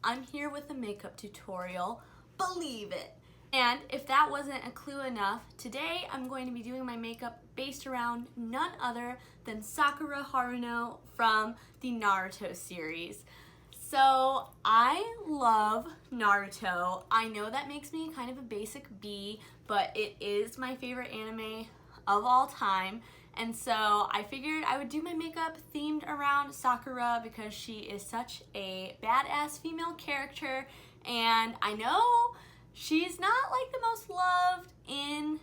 I'm here with a makeup tutorial, believe it. And if that wasn't a clue enough, today I'm going to be doing my makeup based around none other than Sakura Haruno from the Naruto series. So I love Naruto. I know that makes me kind of a basic B, but it is my favorite anime of all time. And so I figured I would do my makeup themed around Sakura because she is such a badass female character, and I know she's not like the most loved in,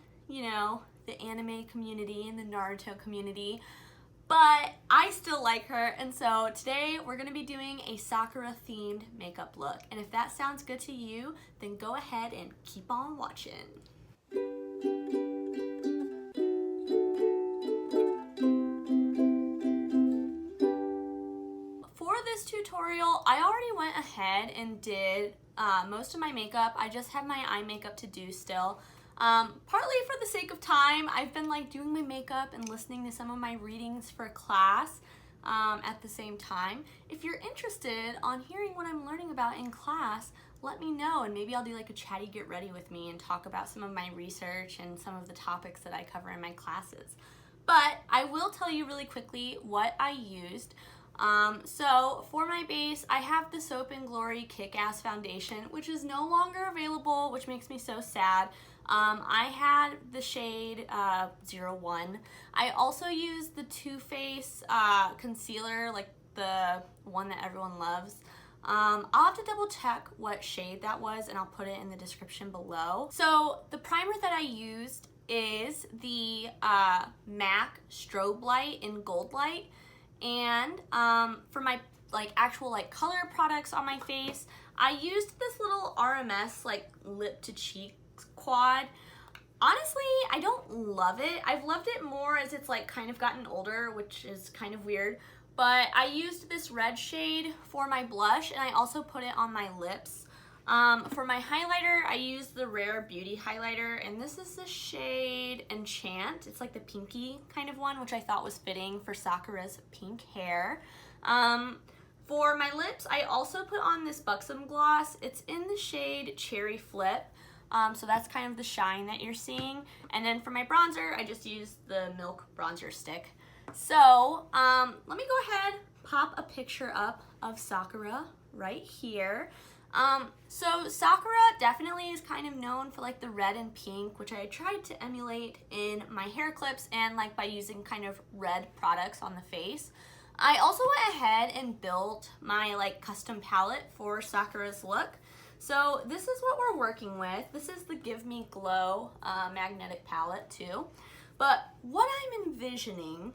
the anime community and the Naruto community, but I still like her, and so today we're going to be doing a Sakura themed makeup look. And if that sounds good to you, then go ahead and keep on watching. For this tutorial, I already went ahead and did most of my makeup. I just have my eye makeup to do still. Partly for the sake of time, I've been doing my makeup and listening to some of my readings for class at the same time. If you're interested on hearing what I'm learning about in class, let me know, and maybe I'll do a chatty get ready with me and talk about some of my research and some of the topics that I cover in my classes. But I will tell you really quickly what I used. So for my base, I have the Soap & Glory Kick-Ass Foundation, which is no longer available, which makes me so sad. I had the shade 01. I also used the Too Faced concealer, the one that everyone loves. I'll have to double check what shade that was, and I'll put it in the description below. So the primer that I used is the MAC Strobe Light in Gold Light. And for my actual color products on my face, I used this little RMS lip to cheek quad. Honestly, I don't love it. I've loved it more as it's kind of gotten older, which is kind of weird. But I used this red shade for my blush, and I also put it on my lips. For my highlighter, I used the Rare Beauty highlighter, and this is the shade Enchant. It's the pinky kind of one, which I thought was fitting for Sakura's pink hair. For my lips, I also put on this Buxom gloss. It's in the shade Cherry Flip, so that's kind of the shine that you're seeing. And then for my bronzer, I just used the Milk bronzer stick. So let me go ahead, pop a picture up of Sakura right here. So Sakura definitely is kind of known for the red and pink, which I tried to emulate in my hair clips and by using kind of red products on the face. I also went ahead and built my custom palette for Sakura's look. So this is what we're working with. This is the Give Me Glow magnetic palette too. But what I'm envisioning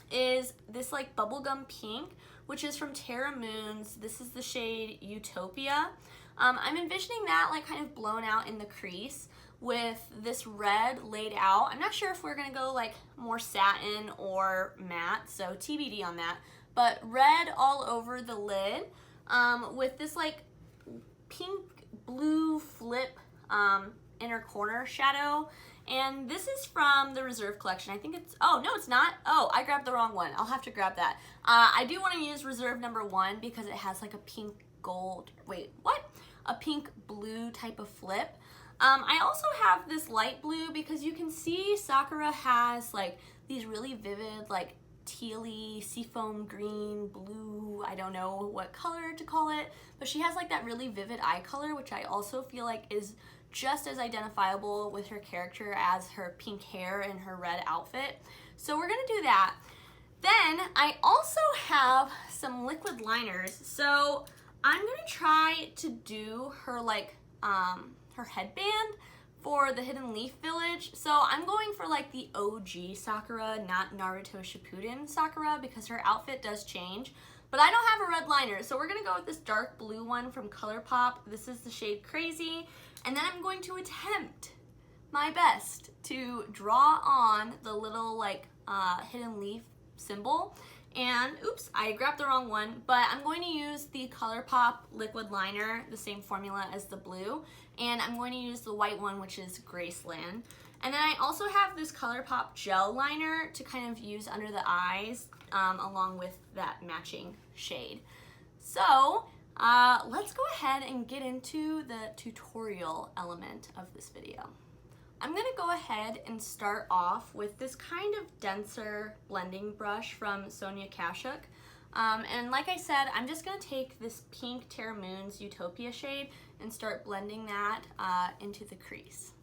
is this bubblegum pink, which is from Terra Moons. This is the shade Utopia. I'm envisioning that kind of blown out in the crease with this red laid out. I'm not sure if we're gonna go more satin or matte, so TBD on that. But red all over the lid with this pink blue flip inner corner shadow. And this is from the Reserve collection. I think it's, oh, no, it's not. Oh, I grabbed the wrong one. I'll have to grab that. I do want to use Reserve #1 because it has a pink gold, wait, what? A pink blue type of flip. I also have this light blue because you can see Sakura has these really vivid, tealy, seafoam green, blue, I don't know what color to call it, but she has that really vivid eye color, which I also feel is just as identifiable with her character as her pink hair and her red outfit. So we're gonna do that. Then I also have some liquid liners. So I'm gonna try to do her her headband for the Hidden Leaf Village. So I'm going for the OG Sakura, not Naruto Shippuden Sakura, because her outfit does change. But I don't have a red liner, so we're gonna go with this dark blue one from ColourPop. This is the shade Crazy. And then I'm going to attempt my best to draw on the little hidden leaf symbol. And oops, I grabbed the wrong one, but I'm going to use the ColourPop liquid liner, the same formula as the blue, and I'm going to use the white one, which is Graceland. And then I also have this ColourPop gel liner to kind of use under the eyes along with that matching shade. So Let's go ahead and get into the tutorial element of this video. I'm gonna go ahead and start off with this kind of denser blending brush from Sonia Kashuk. And like I said, I'm just gonna take this pink Terra Moon's Utopia shade and start blending that into the crease.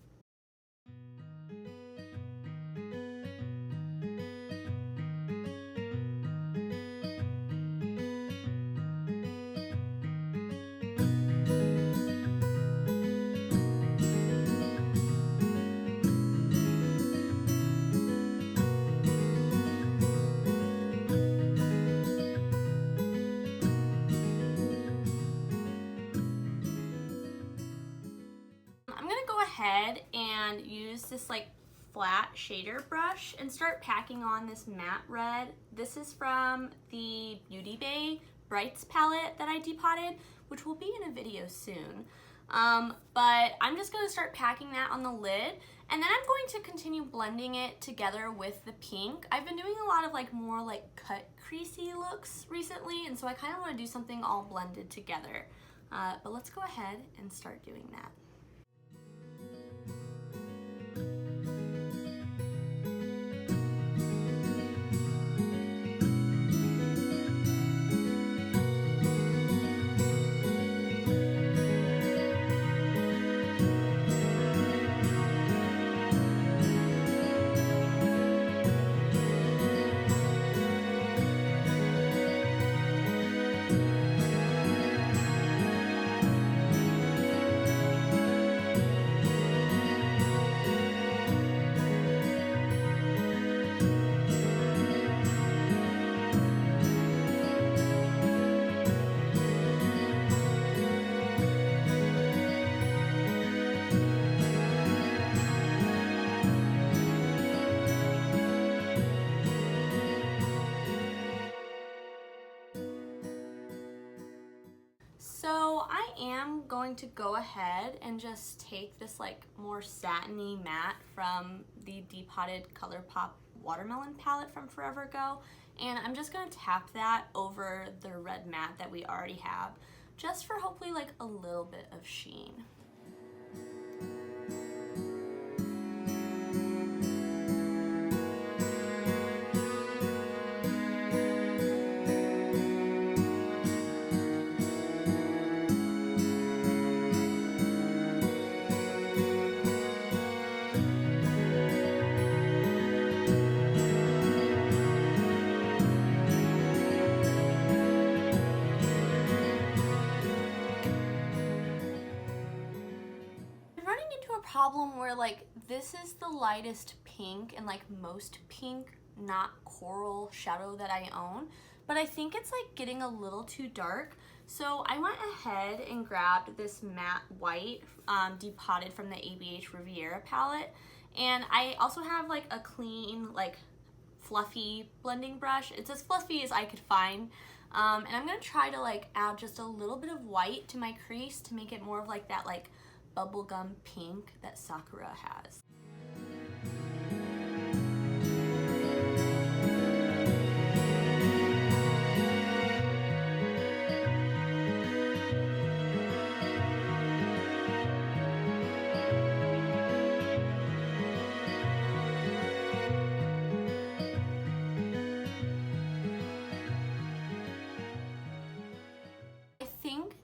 Ahead and use this like flat shader brush and start packing on this matte red. This is from the Beauty Bay Brights palette that I depotted, which will be in a video soon. But I'm just going to start packing that on the lid, and then I'm going to continue blending it together with the pink. I've been doing a lot of like more like cut creasy looks recently, and so I kind of want to do something all blended together. But let's go ahead and start doing that. So I am going to go ahead and just take this like more satiny matte from the Depotted ColourPop Watermelon palette from Forever Ago, and I'm just going to tap that over the red matte that we already have, just for hopefully like a little bit of sheen. Problem where like this is the lightest pink and like most pink, not coral shadow that I own, but I think it's like getting a little too dark. So I went ahead and grabbed this matte white Depotted from the ABH Riviera palette, and I also have like a clean like fluffy blending brush. It's as fluffy as I could find, and I'm gonna try to like add just a little bit of white to my crease to make it more of like that like bubblegum pink that Sakura has. I think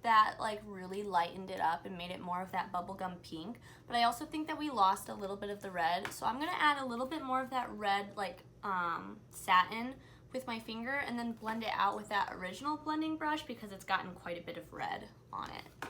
that like really lightened it up and made it more of that bubblegum pink, but I also think that we lost a little bit of the red, so I'm gonna add a little bit more of that red like satin with my finger and then blend it out with that original blending brush because it's gotten quite a bit of red on it.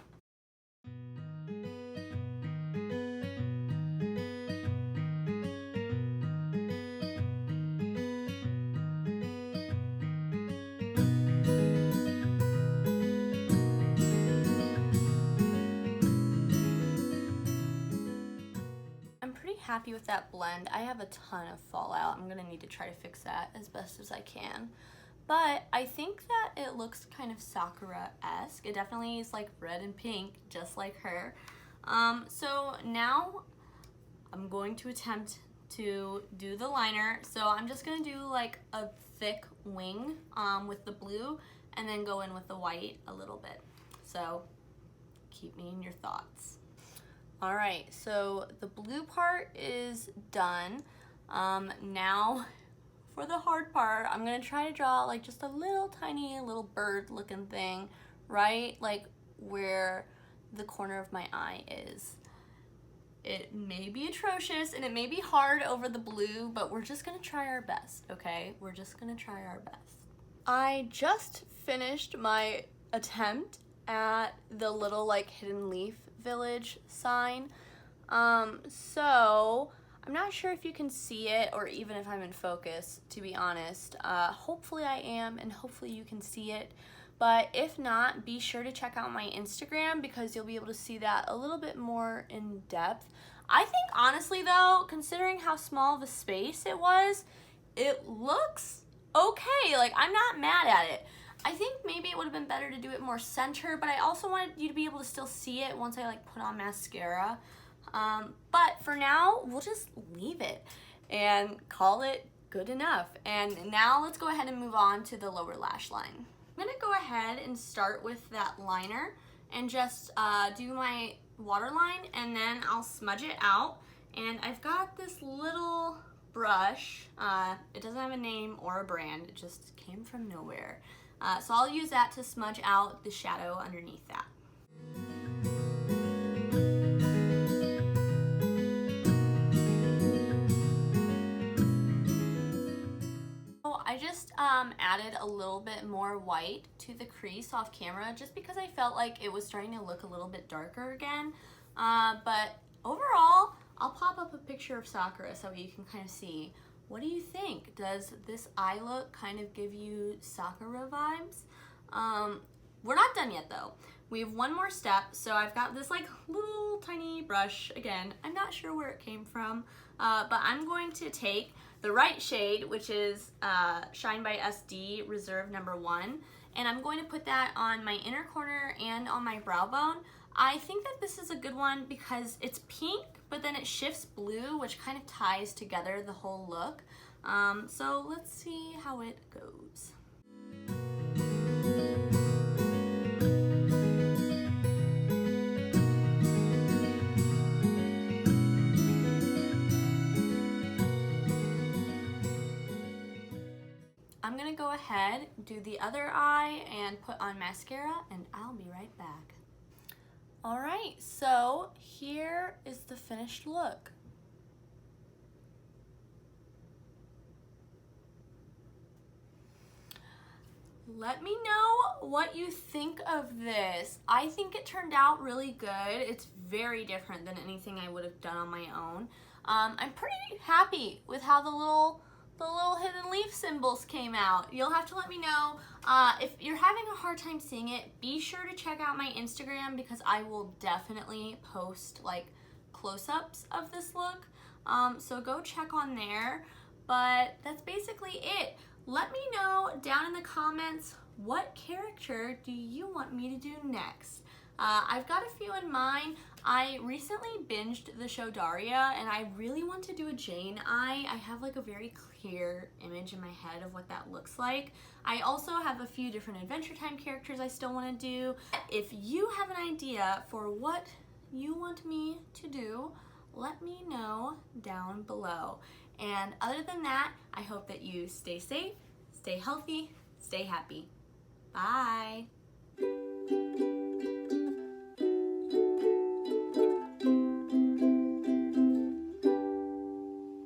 Happy with that blend. I have a ton of fallout. I'm gonna need to try to fix that as best as I can. But I think that it looks kind of Sakura-esque. It definitely is like red and pink, just like her. So now I'm going to attempt to do the liner. So I'm just gonna do like a thick wing with the blue, and then go in with the white a little bit. So keep me in your thoughts. All right, so the blue part is done. Now for the hard part, I'm gonna try to draw like just a little tiny little bird looking thing, right? Like where the corner of my eye is. It may be atrocious and it may be hard over the blue, but we're just gonna try our best, okay? We're just gonna try our best. I just finished my attempt at the little like hidden leaf village sign. So I'm not sure if you can see it or even if I'm in focus, to be honest. Hopefully I am, and hopefully you can see it. But if not, be sure to check out my Instagram because you'll be able to see that a little bit more in depth. I think honestly though, considering how small of a space it was, it looks okay. Like, I'm not mad at it. I think maybe it would have been better to do it more center, but I also wanted you to be able to still see it once I like put on mascara. But for now, we'll just leave it and call it good enough. And now let's go ahead and move on to the lower lash line. I'm gonna go ahead and start with that liner and just do my waterline, and then I'll smudge it out. And I've got this little brush. It doesn't have a name or a brand, it just came from nowhere. So I'll use that to smudge out the shadow underneath that. I just added a little bit more white to the crease off camera just because I felt like it was starting to look a little bit darker again. But overall, I'll pop up a picture of Sakura so you can kind of see. What do you think? Does this eye look kind of give you Sakura vibes? We're not done yet though. We have one more step. So I've got this like little tiny brush. Again, I'm not sure where it came from, but I'm going to take the right shade, which is Shine by SD Reserve number 1, and I'm going to put that on my inner corner and on my brow bone. I think that this is a good one because it's pink, but then it shifts blue, which kind of ties together the whole look. So let's see how it goes. I'm gonna go ahead, do the other eye, and put on mascara, and I'll be right back. All right, so here is the finished look. Let me know what you think of this. I think it turned out really good. It's very different than anything I would have done on my own. I'm pretty happy with how the little hidden leaf symbols came out. You'll have to let me know. If you're having a hard time seeing it, be sure to check out my Instagram because I will definitely post like close-ups of this look. So go check on there. But that's basically it. Let me know down in the comments, what character do you want me to do next? I've got a few in mind. I recently binged the show Daria, and I really want to do a Jane eye. I have like a very clear image in my head of what that looks like. I also have a few different Adventure Time characters I still want to do. If you have an idea for what you want me to do, let me know down below. And other than that, I hope that you stay safe, stay healthy, stay happy. Bye.